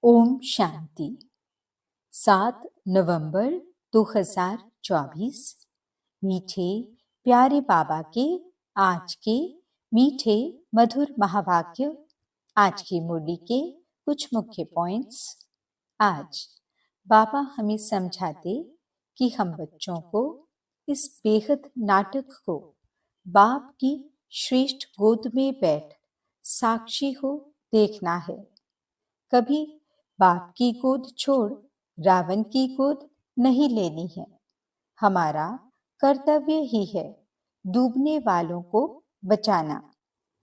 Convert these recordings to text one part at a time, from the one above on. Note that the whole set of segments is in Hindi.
ओम शांति। 7 नवंबर 2024। मीठे प्यारे बाबा के आज के मीठे मधुर महावाक्य। आज की मुरली के कुछ मुख्य पॉइंट्स। आज बाबा हमें समझाते कि हम बच्चों को इस बेहद नाटक को बाप की श्रेष्ठ गोद में बैठ साक्षी हो देखना है। कभी बाप की गोद छोड़ रावण की गोद नहीं लेनी है। हमारा कर्तव्य ही है डूबने वालों को बचाना।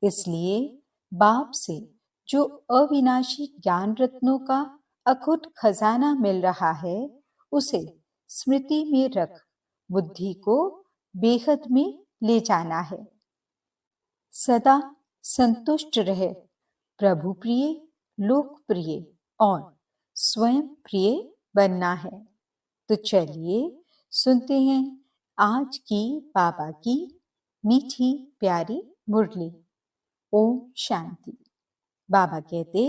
इसलिए बाप से जो अविनाशी ज्ञान रत्नों का अखुट खजाना मिल रहा है, उसे स्मृति में रख बुद्धि को बेहद में ले जाना है। सदा संतुष्ट रहे, प्रभु प्रिय, लोकप्रिय और स्वयं प्रिय बनना है। तो चलिए सुनते हैं आज की बाबा की मीठी प्यारी मुरली। ओम शांति। बाबा कहते,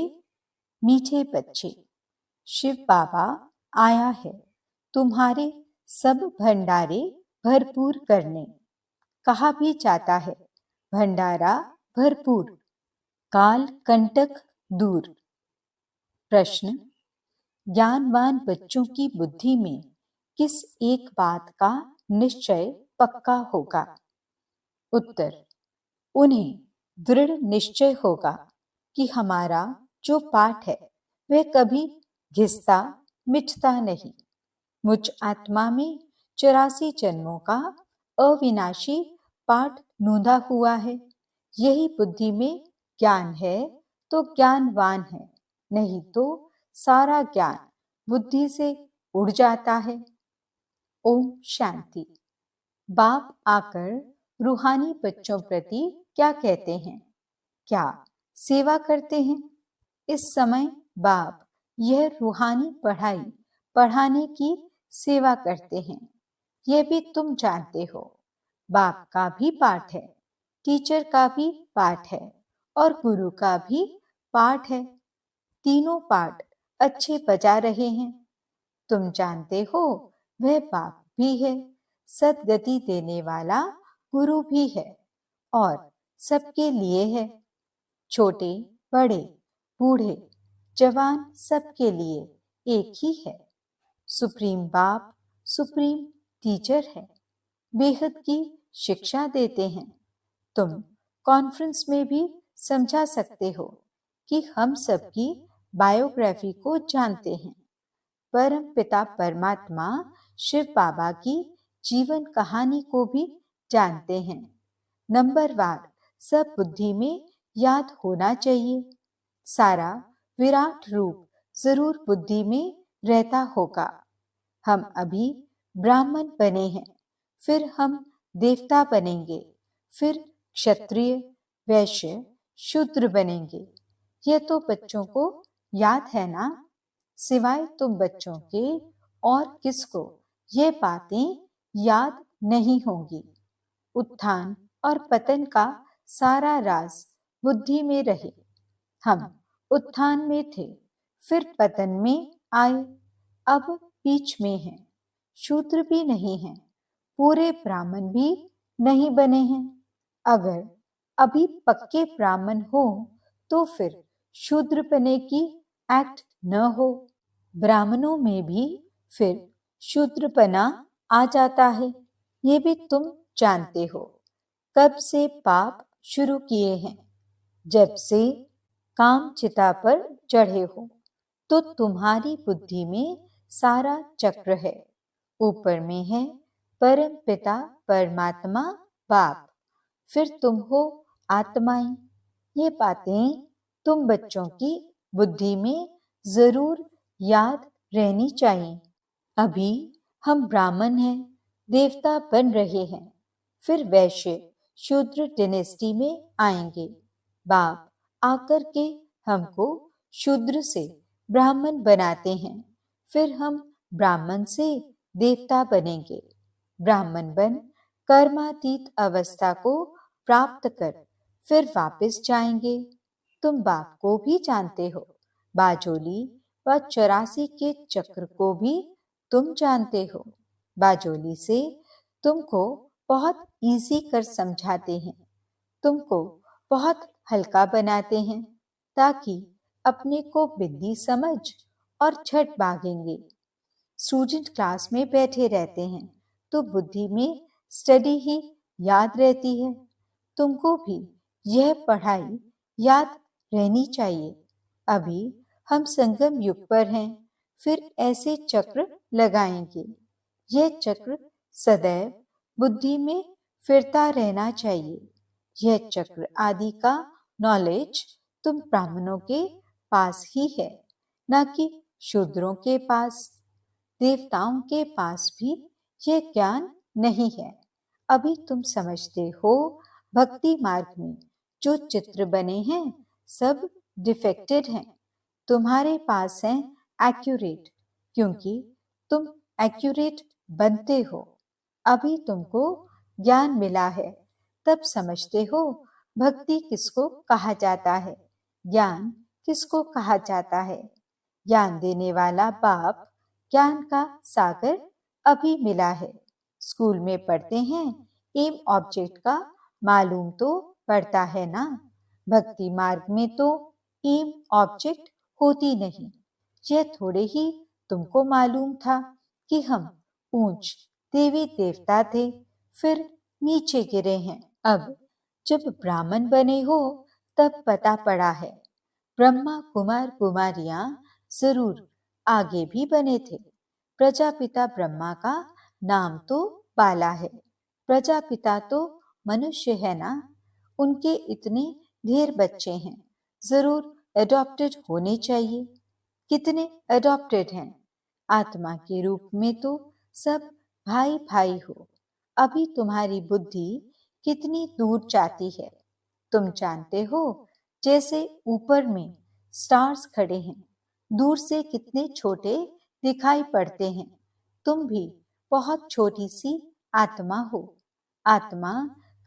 मीठे बच्चे, शिव बाबा आया है तुम्हारे सब भंडारे भरपूर करने। कहा भी जाता है भंडारा भरपूर, काल कंटक दूर। प्रश्न, ज्ञानवान बच्चों की बुद्धि में किस एक बात का निश्चय पक्का होगा? उत्तर, उन्हें दृढ़ निश्चय होगा कि हमारा जो पाठ है वह कभी घिसता मिटता नहीं। मुझ आत्मा में 84 जन्मों का अविनाशी पाठ नूंदा हुआ है। यही बुद्धि में ज्ञान है तो ज्ञानवान है, नहीं तो सारा ज्ञान बुद्धि से उड़ जाता है। ओम शांति। बाप आकर रूहानी बच्चों प्रति क्या कहते हैं? क्या सेवा करते हैं? इस समय बाप यह रूहानी पढ़ाई पढ़ाने की सेवा करते हैं। यह भी तुम जानते हो। बाप का भी पाठ है, टीचर का भी पाठ है और गुरु का भी पाठ है। तीनों पाठ अच्छे बजा रहे हैं। तुम जानते हो वह बाप भी है, सद्गति देने वाला गुरु भी है और सबके लिए है। छोटे बड़े बूढ़े जवान सबके लिए एक ही है। सुप्रीम बाप सुप्रीम टीचर है, बेहद की शिक्षा देते हैं। तुम कॉन्फ्रेंस में भी समझा सकते हो कि हम सबकी बायोग्राफी को जानते हैं। परम पिता परमात्मा शिव बाबा की जीवन कहानी को भी जानते हैं। नंबरवार सब बुद्धि में याद होना चाहिए। सारा विराट रूप जरूर बुद्धि में रहता होगा। हम अभी ब्राह्मण बने हैं, फिर हम देवता बनेंगे, फिर क्षत्रिय, वैश्य, शूद्र बनेंगे। यह तो बच्चों को याद है ना? सिवाय तुम बच्चों के और किसको ये बातें याद नहीं होंगी। उत्थान और पतन का सारा राज बुद्धि में रहे। हम उत्थान में थे, फिर पतन में आए, अब बीच में हैं। शूद्र भी नहीं हैं, पूरे ब्राह्मण भी नहीं बने हैं। अगर अभी पक्के ब्राह्मण हो तो फिर शूद्र बने की एक्ट न हो। ब्राह्मणों में भी फिर शूद्रपना आ जाता है। ये भी तुम जानते हो। कब से पाप शुरू किए हैं? जब से काम चिता पर चढ़े हो तो तुम्हारी बुद्धि में सारा चक्र है। ऊपर में है परम पिता परमात्मा बाप, फिर तुम हो आत्माएं। ये बातें तुम बच्चों की बुद्धि में जरूर याद रहनी चाहिए। अभी हम ब्राह्मण हैं, देवता बन रहे हैं, फिर वैश्य शूद्र डायनेस्टी में आएंगे। बाप आकर के हमको शूद्र से ब्राह्मण बनाते हैं, फिर हम ब्राह्मण से देवता बनेंगे। ब्राह्मण बन कर्मातीत अवस्था को प्राप्त कर फिर वापस जाएंगे। तुम बाप को भी जानते हो। बाजोली व 84 के चक्र को भी तुम जानते हो। बाजोली से तुमको बहुत इजी कर समझाते हैं, तुमको बहुत हल्का बनाते हैं ताकि अपने को बिंदी समझ और झट भागेंगे। स्टूडेंट क्लास में बैठे रहते हैं तो बुद्धि में स्टडी ही याद रहती है। तुमको भी यह पढ़ाई याद रहनी चाहिए। अभी हम संगम युग पर हैं, फिर ऐसे चक्र लगाएंगे। यह चक्र सदैव बुद्धि में फिरता रहना चाहिए। यह चक्र आदि का नॉलेज तुम ब्राह्मणों के पास ही है, न कि शूद्रों के पास। देवताओं के पास भी यह ज्ञान नहीं है। अभी तुम समझते हो भक्ति मार्ग में जो चित्र बने हैं सब डिफेक्टेड हैं। तुम्हारे पास है एक्यूरेट, क्योंकि तुम एक्यूरेट बनते हो। अभी तुमको ज्ञान मिला है, तब समझते हो भक्ति किसको कहा जाता है, ज्ञान किसको कहा जाता है। ज्ञान देने वाला बाप ज्ञान का सागर अभी मिला है। स्कूल में पढ़ते हैं, एम ऑब्जेक्ट का मालूम तो पड़ता है ना। भक्ति मार्ग में तो एम ऑब्जेक्ट होती नहीं। यह थोड़े ही तुमको मालूम था कि हम ऊंच देवी देवता थे, फिर नीचे गिरे हैं। अब जब ब्राह्मण बने हो तब पता पड़ा है ब्रह्मा कुमार कुमारियां जरूर आगे भी बने थे। प्रजापिता ब्रह्मा का नाम तो बाला है। प्रजापिता तो मनुष्य है ना, उनके इतने ढेर बच्चे हैं, जरूर एडॉप्टेड होने चाहिए। कितने एडॉप्टेड हैं? आत्मा के रूप में तो सब भाई भाई हो। अभी तुम्हारी बुद्धि कितनी दूर जाती है तुम जानते हो। जैसे ऊपर में स्टार्स खड़े हैं, दूर से कितने छोटे दिखाई पड़ते हैं। तुम भी बहुत छोटी सी आत्मा हो। आत्मा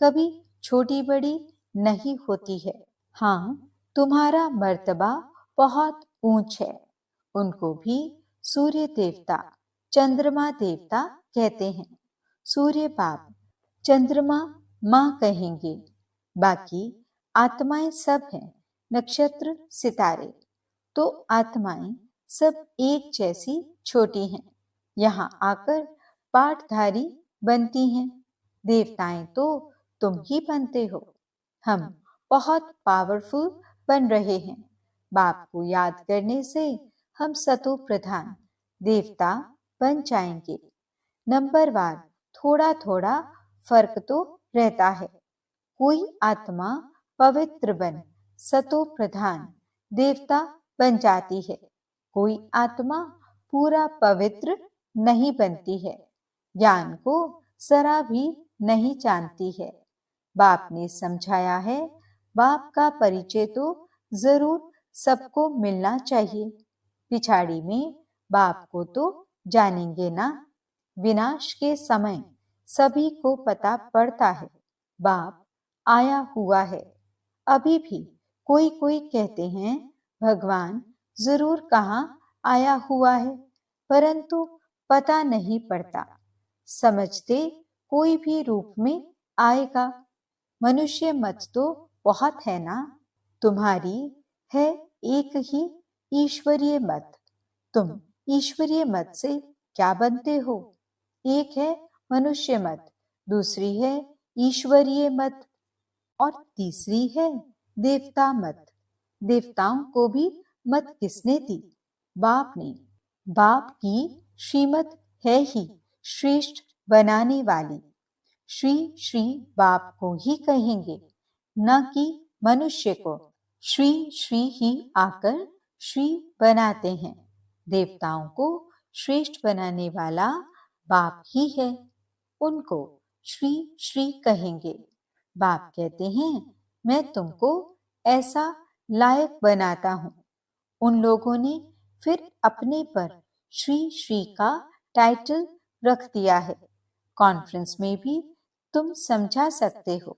कभी छोटी बड़ी नहीं होती है। हाँ, तुम्हारा मर्तबा बहुत ऊंच है। उनको भी सूर्य देवता, चंद्रमा देवता कहते हैं। सूर्य बाप, चंद्रमा माँ कहेंगे। बाकी आत्माएं सब हैं, नक्षत्र सितारे। तो आत्माएं सब एक जैसी छोटी हैं, यहाँ आकर पाठधारी बनती हैं। देवताएं तो तुम ही बनते हो। हम बहुत पावरफुल बन रहे हैं। बाप को याद करने से हम सतो प्रधान देवता बन जाएंगे। नंबरवार थोड़ा थोड़ा फर्क तो रहता है। कोई आत्मा पवित्र बन सतो प्रधान देवता बन जाती है, कोई आत्मा पूरा पवित्र नहीं बनती है, ज्ञान को जरा भी नहीं जानती है। बाप ने समझाया है, बाप का परिचय तो जरूर सबको मिलना चाहिए। पिछाड़ी में बाप को तो जानेंगे ना। विनाश के समय सभी को पता पड़ता है बाप आया हुआ है। अभी भी कोई कोई कहते हैं भगवान जरूर कहाँ आया हुआ है, परंतु पता नहीं पड़ता। समझते कोई भी रूप में आएगा। मनुष्य मत तो बहुत है ना। तुम्हारी है एक ही ईश्वरीय मत। तुम ईश्वरीय मत से क्या बनते हो? एक है मनुष्य मत, दूसरी है ईश्वरीय मत और तीसरी है देवता मत। देवताओं को भी मत किसने दी? बाप ने। बाप की श्रीमत है ही श्रेष्ठ बनाने वाली। श्री श्री बाप को ही कहेंगे, न कि मनुष्य को। श्री श्री ही आकर श्री बनाते हैं। देवताओं को श्रेष्ठ बनाने वाला बाप ही है, उनको श्री श्री कहेंगे। बाप कहते हैं मैं तुमको ऐसा लायक बनाता हूं। उन लोगों ने फिर अपने पर श्री श्री का टाइटल रख दिया है। कॉन्फ्रेंस में भी तुम समझा सकते हो।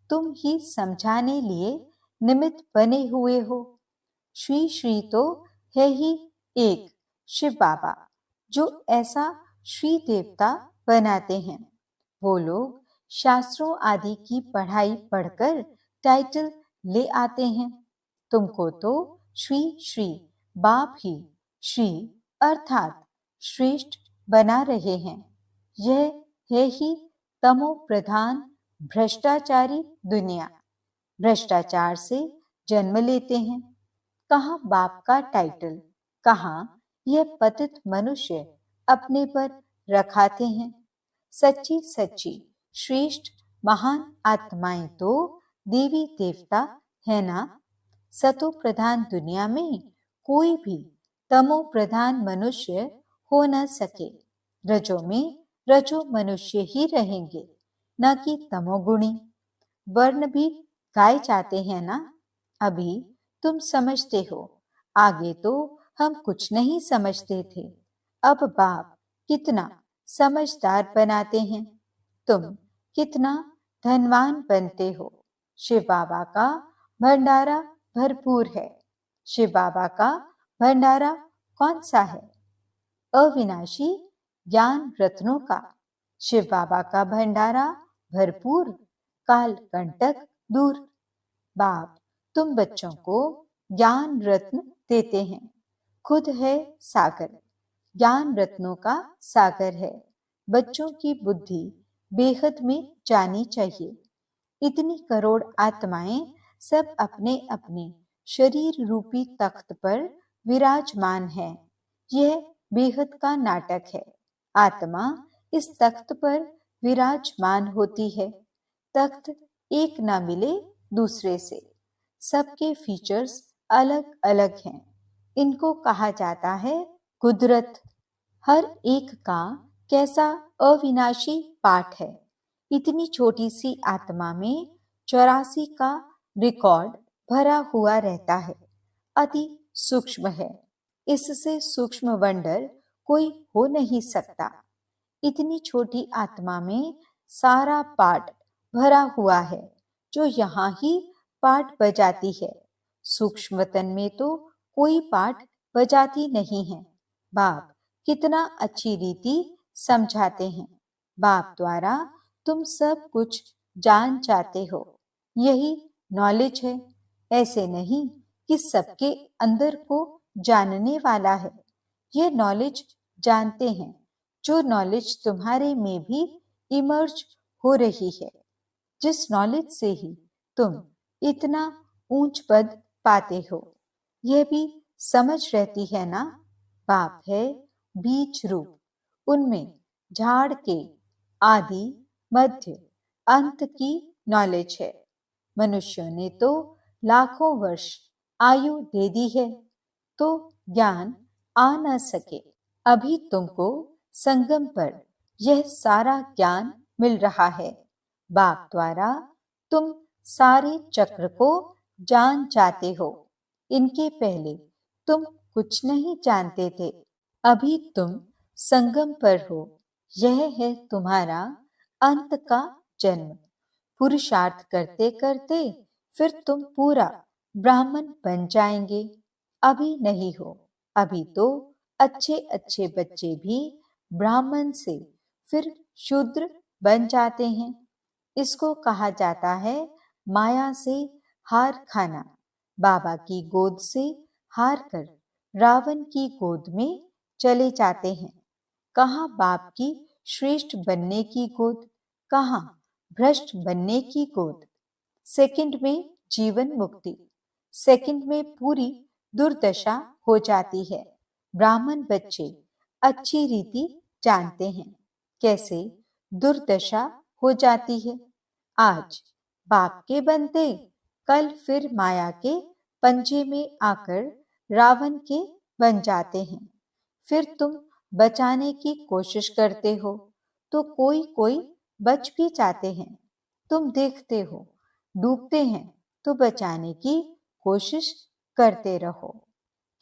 तुम ही समझाने लिए निमित्त बने हुए हो। श्री श्री तो है ही एक शिव बाबा, जो ऐसा श्री देवता बनाते हैं। वो लोग शास्त्रों आदि की पढ़ाई पढ़कर टाइटल ले आते हैं। तुमको तो श्री श्री बाप ही श्री अर्थात श्रेष्ठ बना रहे हैं। यह है ही तमो प्रधान भ्रष्टाचारी दुनिया। भ्रष्टाचार से जन्म लेते हैं। कहाँ बाप का टाइटल, कहाँ यह पतित मनुष्य अपने पर रखाते हैं। सच्ची सच्ची श्रेष्ठ महान आत्माएं तो देवी देवता है ना। सतो प्रधान दुनिया में कोई भी तमो प्रधान मनुष्य हो न सके। रजो में रजो मनुष्य ही रहेंगे, न कि तमोगुणी। वर्ण भी गाए जाते हैं ना। अभी तुम समझते हो, आगे तो हम कुछ नहीं समझते थे। अब बाप कितना समझदार बनाते हैं। तुम कितना धनवान बनते हो। शिव बाबा का भंडारा भरपूर है। शिव बाबा का भंडारा कौन सा है? अविनाशी ज्ञान रत्नों का। शिव बाबा का भंडारा भरपूर, काल कंटक दूर। बाप तुम बच्चों को ज्ञान रत्न देते हैं। खुद है सागर, ज्ञान रत्नों का सागर है। बच्चों की बुद्धि बेहद में जानी चाहिए। इतनी करोड़ आत्माएं सब अपने अपने शरीर रूपी तख्त पर विराजमान है। यह बेहद का नाटक है। आत्मा इस तख्त पर विराजमान होती है। तख्त एक ना मिले दूसरे से। सबके फीचर्स अलग अलग हैं। इनको कहा जाता है कुदरत। हर एक का कैसा अविनाशी पाठ है। इतनी छोटी सी आत्मा में 84 का रिकॉर्ड भरा हुआ रहता है। अति सूक्ष्म है। इससे सूक्ष्म वंडर कोई हो नहीं सकता। इतनी छोटी आत्मा में सारा पाठ भरा हुआ है, जो यहाँ ही पाठ बजाती है। सूक्ष्म तन में तो कोई पाठ बजाती नहीं है। बाप कितना अच्छी रीति समझाते हैं। बाप द्वारा तुम सब कुछ जान जाते हो। यही नॉलेज है। ऐसे नहीं कि सबके अंदर को जानने वाला है। ये नॉलेज जानते हैं, जो नॉलेज तुम्हारे में भी इमर्ज हो रही है। जिस नॉलेज से ही तुम इतना ऊंच पद पाते हो। यह भी समझ रहती है ना। बाप है बीज रूप। उनमें झाड़ के आदि मध्य अंत की नॉलेज है। मनुष्यों ने तो लाखों वर्ष आयु दे दी है, तो ज्ञान आ न सके। अभी तुमको संगम पर यह सारा ज्ञान मिल रहा है। बाप द्वारा तुम सारे चक्र को जान जाते हो। इनके पहले तुम कुछ नहीं जानते थे। अभी तुम संगम पर हो। यह है तुम्हारा अंत का जन्म। पुरुषार्थ करते करते फिर तुम पूरा ब्राह्मण बन जाएंगे। अभी नहीं हो। अभी तो अच्छे अच्छे बच्चे भी ब्राह्मण से फिर शूद्र बन जाते हैं। इसको कहा जाता है माया से हार खाना। बाबा की गोद से हार कर रावण की गोद में चले जाते हैं। कहाँ बाप की श्रेष्ठ बनने की गोद, कहाँ भ्रष्ट बनने की गोद। सेकंड में जीवन मुक्ति, सेकंड में पूरी दुर्दशा हो जाती है। ब्राह्मण बच्चे अच्छी रीति जानते हैं कैसे दुर्दशा हो जाती है। आज बाप के बनते, कल फिर माया के पंजे में आकर रावण के बन जाते हैं। फिर तुम बचाने की कोशिश करते हो तो कोई कोई बच भी जाते हैं। तुम देखते हो डूबते हैं तो बचाने की कोशिश करते रहो।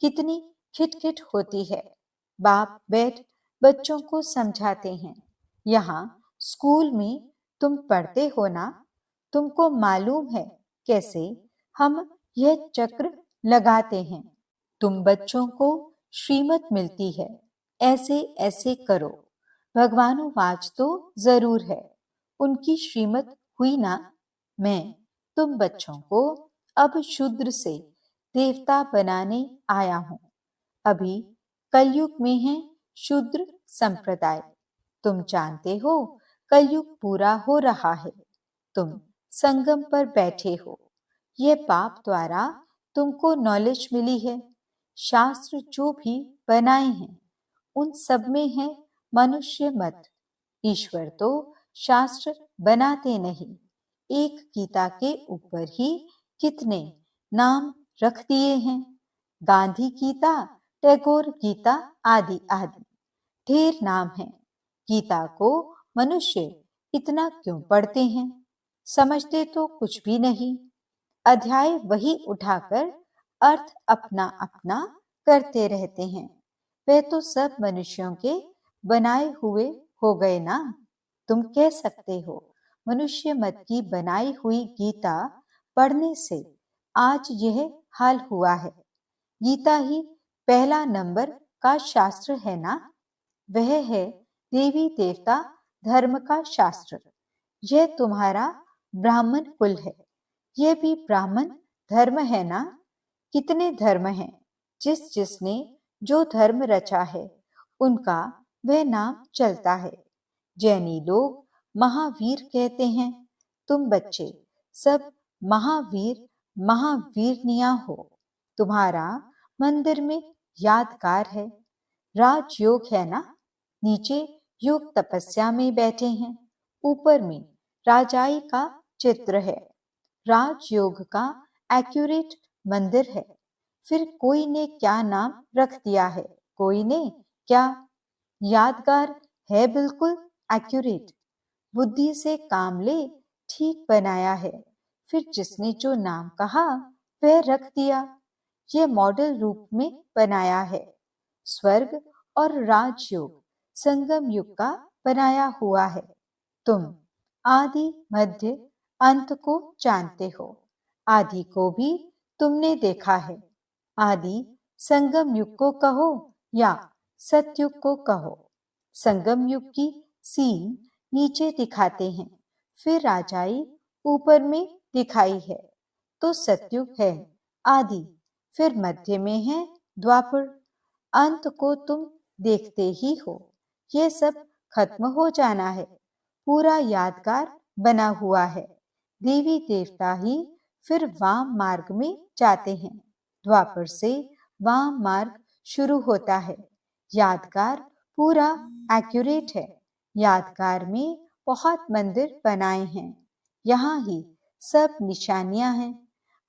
कितनी खिटखिट होती है। बाप बैठ बच्चों को समझाते हैं। यहाँ स्कूल में तुम पढ़ते हो ना। तुमको मालूम है कैसे हम यह चक्र लगाते हैं। तुम बच्चों को श्रीमत मिलती है, ऐसे ऐसे करो। भगवानुवाच तो जरूर है, उनकी श्रीमत हुई ना। मैं तुम बच्चों को अब शूद्र से देवता बनाने आया हूं। अभी कलयुग में है शूद्र संप्रदाय। तुम जानते हो कलयुग पूरा हो रहा है। तुम संगम पर बैठे हो। ये पाप द्वारा तुमको नॉलेज मिली है। शास्त्र जो भी बनाए हैं उन सब में है मनुष्य मत। ईश्वर तो शास्त्र बनाते नहीं। एक गीता के ऊपर ही कितने नाम रख दिए हैं। गांधी गीता, टैगोर गीता आदि आदि ढेर नाम है। गीता को मनुष्य इतना क्यों पढ़ते हैं? समझते तो कुछ भी नहीं। अध्याय वही उठाकर अर्थ अपना अपना करते रहते हैं। वे तो सब मनुष्यों के बनाए हुए हो गए ना। तुम कह सकते हो मनुष्य मत की बनाई हुई गीता पढ़ने से आज यह हाल हुआ है। गीता ही पहला नंबर का शास्त्र है ना। वह है देवी देवता धर्म का शास्त्र। यह तुम्हारा ब्राह्मण कुल है, यह भी ब्राह्मण धर्म है ना। कितने धर्म हैं, जिस जिसने जो धर्म रचा है उनका वह नाम चलता है। जैनी लोग महावीर कहते हैं। तुम बच्चे सब महावीर महावीरनियां हो। तुम्हारा मंदिर में यादगार है, राजयोग है ना। नीचे योग तपस्या में बैठे हैं, ऊपर में राजाई का चित्र है। राजयोग का एक्यूरेट मंदिर है। फिर कोई ने क्या नाम रख दिया है, कोई ने क्या। यादगार है, बिल्कुल एक्यूरेट। बुद्धि से काम ले, ठीक बनाया है। फिर जिसने जो नाम कहा वह रख दिया। यह मॉडल रूप में बनाया है। स्वर्ग और राजयोग संगम युग का बनाया हुआ है। तुम आदि मध्य अंत को जानते हो। आदि को भी तुमने देखा है। आदि संगम युग को कहो या सतयुग को कहो। संगम युग की सीन नीचे दिखाते हैं, फिर राजाई ऊपर में दिखाई है, तो सतयुग है आदि। फिर मध्य में है द्वापर। अंत को तुम देखते ही हो। ये सब खत्म हो जाना है। पूरा यादगार बना हुआ है। देवी देवता ही फिर वाम मार्ग में जाते हैं। द्वापर से वाम मार्ग शुरू होता है। यादगार पूरा एक्यूरेट है। यादगार में बहुत मंदिर बनाए हैं। यहाँ ही सब निशानियां हैं।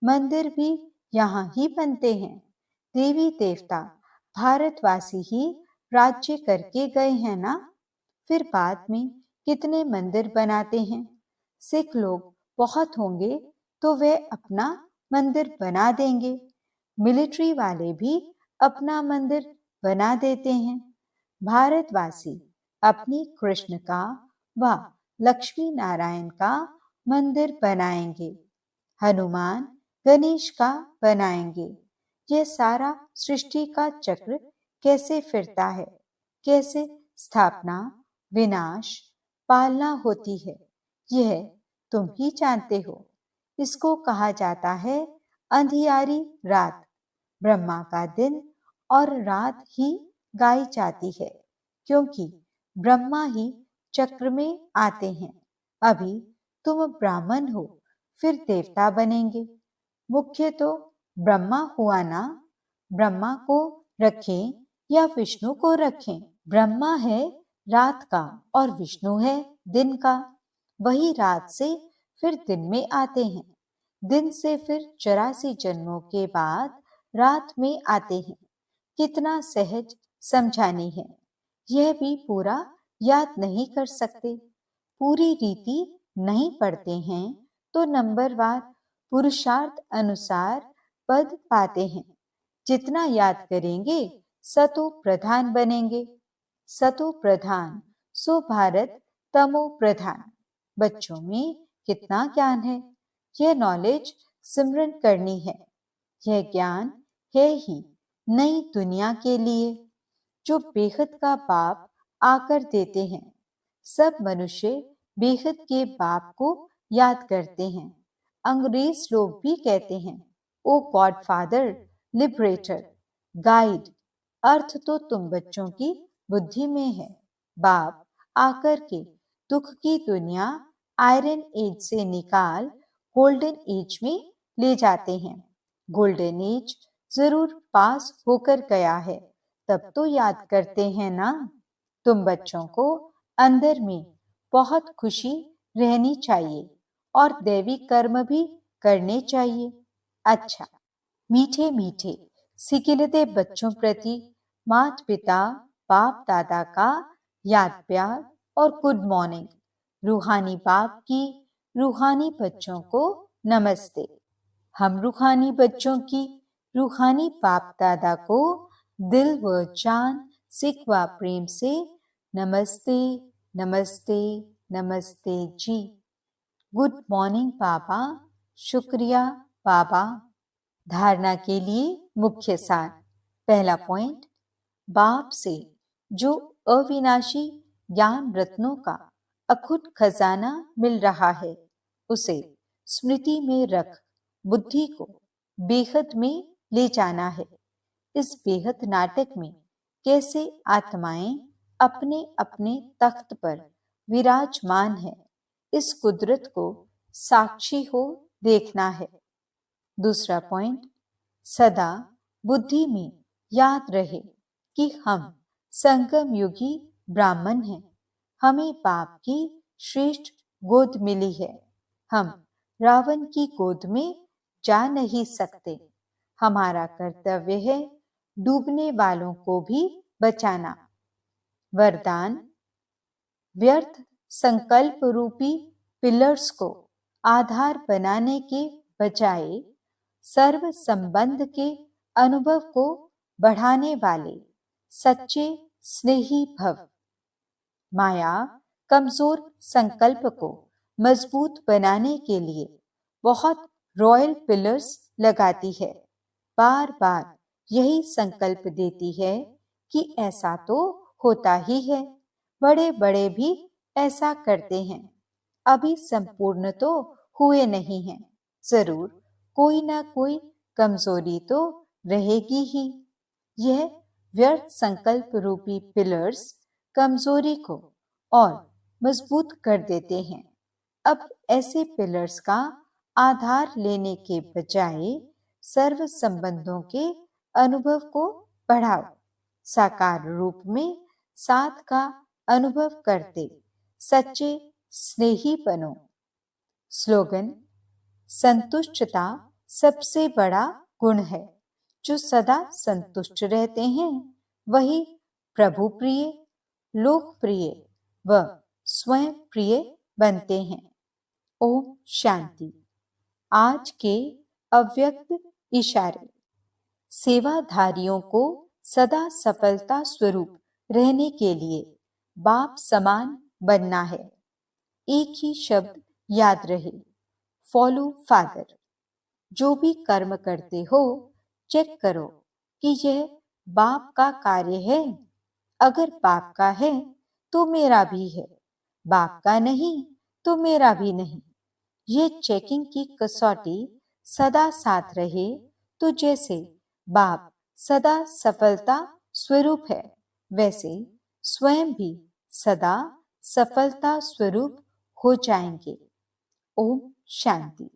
मंदिर भी यहाँ ही बनते हैं। देवी देवता भारतवासी ही राज्य करके गए हैं ना। फिर बाद में कितने मंदिर बनाते हैं। सिख लोग बहुत होंगे तो वे अपना मंदिर बना देंगे। मिलिट्री वाले भी अपना मंदिर बना देते हैं। भारतवासी अपनी कृष्ण का व लक्ष्मी नारायण का मंदिर बनाएंगे। हनुमान गणेश का बनाएंगे। यह सारा सृष्टि का चक्र कैसे फिरता है, कैसे स्थापना विनाश पालना होती है, यह तुम ही जानते हो। इसको कहा जाता है अंधियारी रात। ब्रह्मा का दिन और रात ही गाई जाती है, क्योंकि ब्रह्मा ही चक्र में आते हैं। अभी तुम ब्राह्मण हो, फिर देवता बनेंगे। मुख्य तो ब्रह्मा हुआ ना। ब्रह्मा को रखें या विष्णु को रखें, ब्रह्मा है रात का और विष्णु है दिन का। वही रात से फिर दिन में आते हैं। दिन से फिर 84 जन्मों के बाद रात में आते हैं। कितना सहज समझानी है, यह भी पूरा याद नहीं कर सकते। पूरी रीति नहीं पढ़ते हैं तो नंबरवार पुरुषार्थ अनुसार पद पाते हैं। जितना याद करेंगे सतो प्रधान बनेंगे। सतो प्रधान सो भारत तमो प्रधान। बच्चों में कितना ज्ञान है, यह नॉलेज सिमरन करनी है। यह ज्ञान है ही नई दुनिया के लिए जो बेहद का बाप आकर देते हैं। सब मनुष्य बेहद के बाप को याद करते हैं। अंग्रेज लोग भी कहते हैं, ओ गॉड फादर, लिबरेटर, गाइड। अर्थ तो तुम बच्चों की बुद्धि में है। बाप आकर के दुख की दुनिया आयरन एज से निकाल गोल्डन एज में ले जाते हैं। गोल्डन एज जरूर पास होकर गया है, तब तो याद करते हैं ना। तुम बच्चों को अंदर में बहुत खुशी रहनी चाहिए और दैवी कर्म भी करने चाहिए। अच्छा, मीठे मीठे सिकिलते बच्चों प्रति माता पिता बाप दादा का याद प्यार और गुड मॉर्निंग। रूहानी बाप की रूहानी बच्चों को नमस्ते। हम रूहानी बच्चों की रूहानी बाप दादा को दिल व जान सिकवा प्रेम से नमस्ते नमस्ते नमस्ते जी। गुड मॉर्निंग पापा, शुक्रिया पापा। धारणा के लिए मुख्य सार। पहला पॉइंट, बाप से जो अविनाशी ज्ञान रत्नों का अखुट खजाना मिल रहा है, उसे स्मृति में रख बुद्धि को बेहद में ले जाना है। इस बेहद नाटक में कैसे आत्माएं अपने अपने तख्त पर विराजमान है, इस कुदरत को साक्षी हो देखना है। दूसरा पॉइंट, सदा बुद्धि में याद रहे कि हम संगम युगी ब्राह्मण हैं। हमें बाप की श्रेष्ठ गोद मिली है। हम रावण की गोद में जा नहीं सकते। हमारा कर्तव्य है डूबने वालों को भी बचाना। वरदान, व्यर्थ संकल्प रूपी पिलर्स को आधार बनाने के बजाय सर्व संबंध के अनुभव को बढ़ाने वाले सच्चे स्नेही भव। माया कमजोर संकल्प को मजबूत बनाने के लिए बहुत रॉयल पिलर्स लगाती है। बार बार यही संकल्प देती है कि ऐसा तो होता ही है, बड़े बड़े भी ऐसा करते हैं, अभी संपूर्ण तो हुए नहीं हैं, जरूर कोई ना कोई कमजोरी तो रहेगी ही। यह व्यर्थ संकल्प रूपी पिलर्स कमजोरी को और मजबूत कर देते हैं। अब ऐसे पिलर्स का आधार लेने के बजाय सर्व संबंधों के अनुभव को बढ़ाओ। साकार रूप में साथ का अनुभव करते सच्चे स्नेही बनो। स्लोगन, संतुष्टता सबसे बड़ा गुण है। जो सदा संतुष्ट रहते हैं वही प्रभु प्रिय, लोकप्रिय व स्वयं प्रिय बनते हैं। ओम शांति। आज के अव्यक्त इशारे। सेवाधारियों को सदा सफलता स्वरूप रहने के लिए बाप समान बनना है। एक ही शब्द याद रहे, फॉलो फादर। जो भी कर्म करते हो चेक करो कि यह बाप का कार्य है। अगर बाप का है तो मेरा भी है, बाप का नहीं तो मेरा भी नहीं। ये चेकिंग की कसौटी सदा साथ रहे तो जैसे बाप सदा सफलता स्वरूप है, वैसे स्वयं भी सदा सफलता स्वरूप हो जाएंगे। ओम शांति।